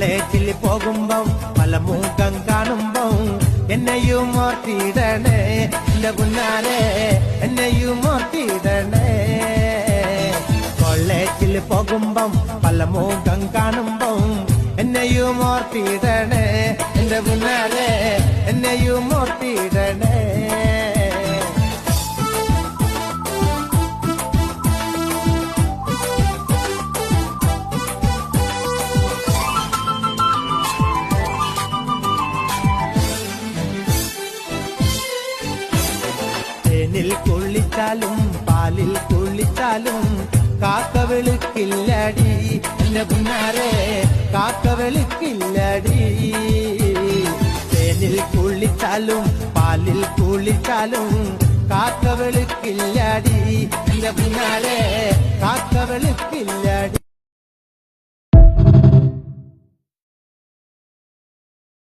കോളേജിൽ പോകുമ്പം പല മുഖം കാണുമ്പം എന്നെയും ഓർത്തിടണേ എന്റെ പുന്നാരെ, എന്നെയും ഓർത്തിടണേ. കോളേജിൽ പോകുമ്പം പല മുഖം കാണുമ്പം എന്നെയും ഓർത്തിടണേ എന്റെ പുന്നാരെ, എന്നെയും ഓർത്തിടണേ. തേനിൽ കുളിച്ചാലും പാലിൽ കുളിച്ചാലും കാക്ക വെളുക്കില്ലടി എന്റെ പുന്നാരെ, കാക്ക വെളുക്കില്ലടി. തേനിൽ കുളിച്ചാലും പാലിൽ കുളിച്ചാലും കാക്ക വെളുക്കില്ലടി എന്റെ പുന്നാരെ, കാക്ക വെളുക്കില്ലടി.